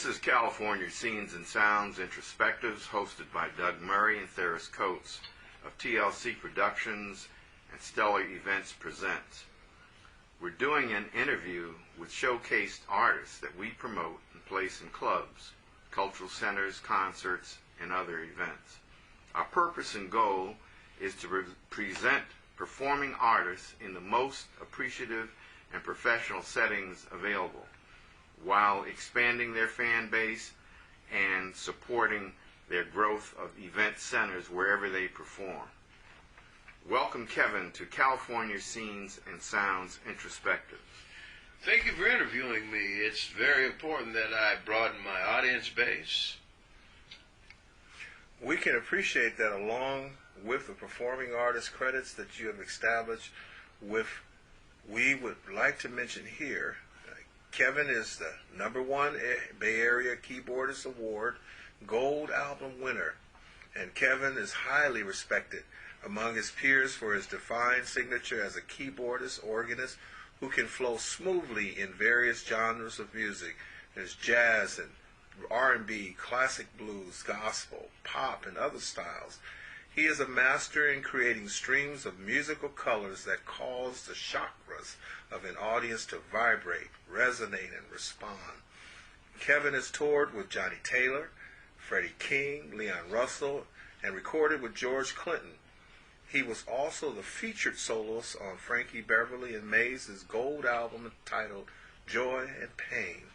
This is California Scenes and Sounds Introspectives, hosted by Doug Murray and Theris Coates of TLC Productions and Stellar Events Presentz. We're doing an interview with showcased artists that we promote and place in clubs, cultural centers, concerts, and other events. Our purpose and goal is to present performing artists in the most appreciative and professional settings available, while expanding their fan base and supporting their growth of event centers wherever they perform. Welcome, Kevin, to California Scenes and Sounds Introspectives. Thank you for interviewing me. It's very important that I broaden my audience base. We can appreciate that, along with the performing artist credits that you have established with, we would like to mention here, Kevin is the #1 Bay Area Keyboardist Award Gold Album winner, and Kevin is highly respected among his peers for his defined signature as a keyboardist organist who can flow smoothly in various genres of music. There's jazz and R&B, classic blues, gospel, pop, and other styles. He is a master in creating streams of musical colors that cause the chakras of an audience to vibrate, resonate, and respond. Kevin has toured with Johnny Taylor, Freddie King, Leon Russell, and recorded with George Clinton. He was also the featured soloist on Frankie Beverly and Mays' gold album entitled Joy and Pain.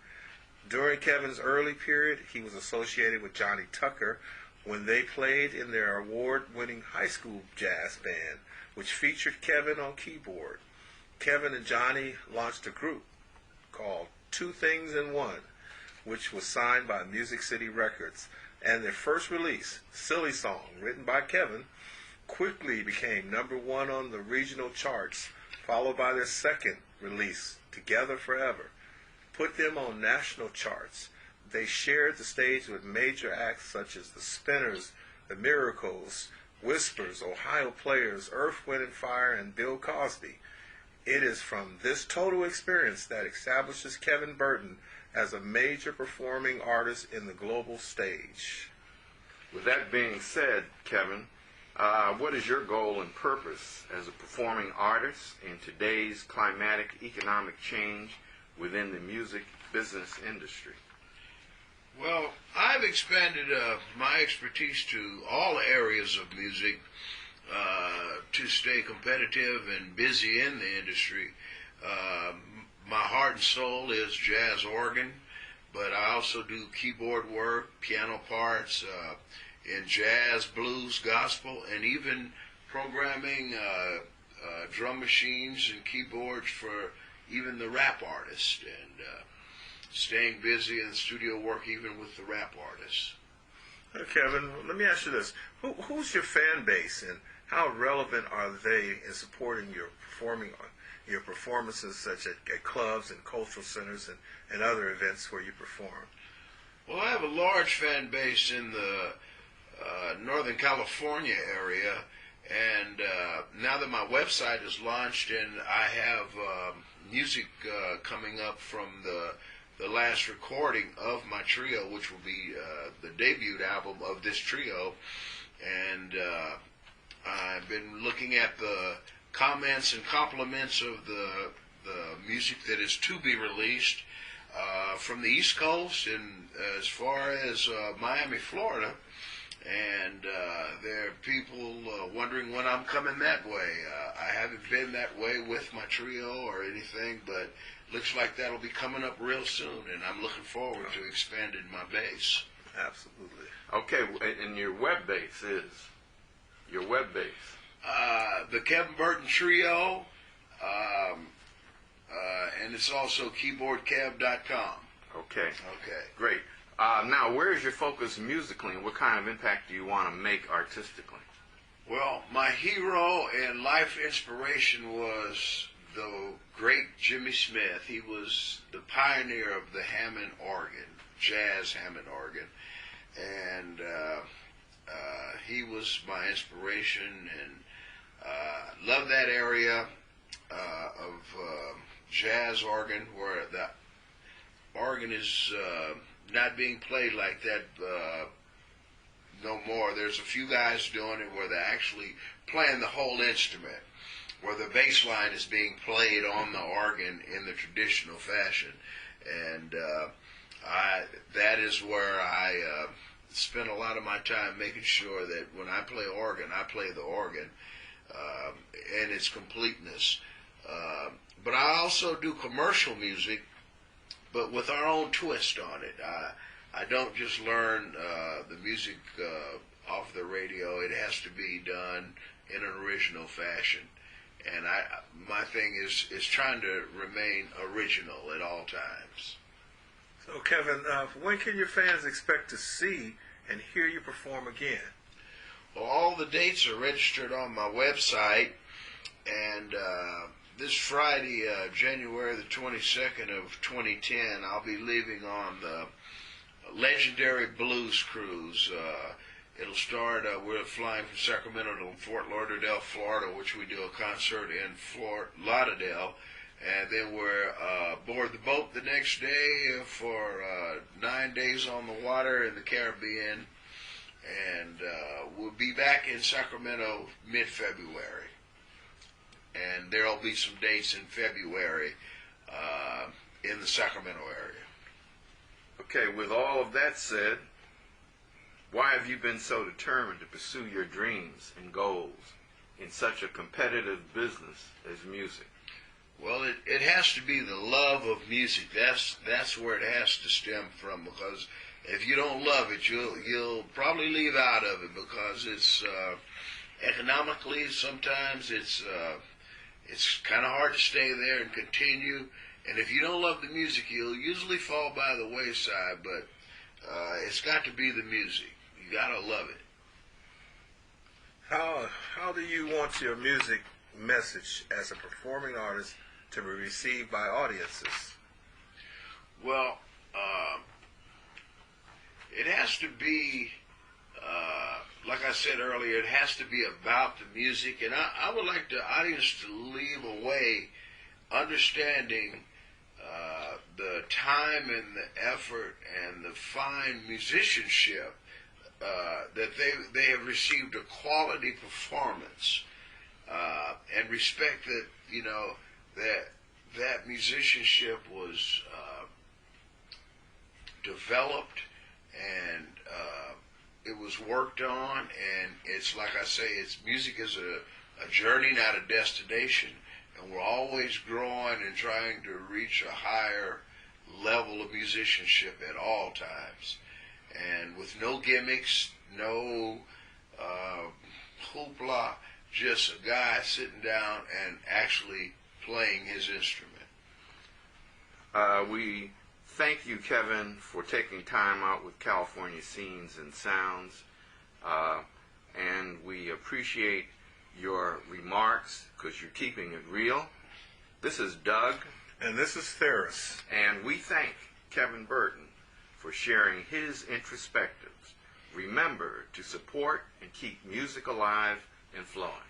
During Kevin's early period, he was associated with Johnny Tucker when they played in their award-winning high school jazz band, which featured Kevin on keyboard. Kevin and Johnny launched a group called Two Things in One, which was signed by Music City Records, and their first release, Silly Song, written by Kevin, quickly became #1 on the regional charts, followed by their second release, Together Forever, put them on national charts. They shared the stage with major acts such as the Spinners, the Miracles, Whispers, Ohio Players, Earth, Wind & Fire, and Bill Cosby. It is from this total experience that establishes Kevin Burton as a major performing artist in the global stage. With that being said, Kevin, what is your goal and purpose as a performing artist in today's climatic economic change within the music business industry? Well, I've expanded my expertise to all areas of music to stay competitive and busy in the industry. My heart and soul is jazz organ, but I also do keyboard work, piano parts, in jazz, blues, gospel, and even programming drum machines and keyboards for even the rap artists, and staying busy in the studio work even with the rap artists. Kevin, let me ask you this. Who's your fan base, and how relevant are they in supporting your performances such at clubs and cultural centers and other events where you perform? Well, I have a large fan base in the Northern California area, and now that my website is launched and I have music coming up from the last recording of my trio, which will be the debut album of this trio, and I've been looking at the comments and compliments of the music that is to be released from the East Coast and as far as Miami, Florida, and there are people wondering when I'm coming that way. I haven't been that way with my trio or anything, but looks like that'll be coming up real soon, and I'm looking forward to expanding my base. Absolutely. Okay, and your web base is? Your web base? The Kevin Burton Trio, and it's also keyboardkev.com. Okay. Okay. Great. Now, where is your focus musically, and what kind of impact do you want to make artistically? Well, my hero and life inspiration was the great Jimmy Smith. He was the pioneer of the Hammond organ, jazz Hammond organ, and he was my inspiration, and love that area of jazz organ, where the organ is not being played like that no more. There's a few guys doing it where they're actually playing the whole instrument, where the bass line is being played on the organ in the traditional fashion. And that is where I spend a lot of my time making sure that when I play organ, I play the organ in its completeness. But I also do commercial music, but with our own twist on it. I don't just learn the music off the radio. It has to be done in an original fashion. And my thing is trying to remain original at all times. So, Kevin, when can your fans expect to see and hear you perform again? Well, all the dates are registered on my website, and this Friday, January the 22nd of 2010, I'll be leaving on the legendary blues cruise. It'll start, we're flying from Sacramento to Fort Lauderdale, Florida, which we do a concert in Fort Lauderdale. And then we're aboard the boat the next day for 9 days on the water in the Caribbean. And we'll be back in Sacramento mid-February. And there'll be some dates in February in the Sacramento area. Okay, with all of that said, why have you been so determined to pursue your dreams and goals in such a competitive business as music? Well, it has to be the love of music. That's where it has to stem from, because if you don't love it, you'll probably leave out of it, because it's economically sometimes it's kind of hard to stay there and continue. And if you don't love the music, you'll usually fall by the wayside. But it's got to be the music. You gotta love it. How do you want your music message as a performing artist to be received by audiences? Well, it has to be, like I said earlier, it has to be about the music. And I would like the audience to leave away understanding the time and the effort and the fine musicianship that they have received a quality performance, and respect that, you know, that musicianship was developed, and it was worked on. And it's like I say, music is a journey, not a destination, and we're always growing and trying to reach a higher level of musicianship at all times, and with no gimmicks, no hoopla, just a guy sitting down and actually playing his instrument. We thank you, Kevin, for taking time out with California Scenes and Sounds, and we appreciate your remarks because you're keeping it real. This is Doug. And this is Theris. And we thank Kevin Burton for sharing his introspectives. Remember to support and keep music alive and flowing.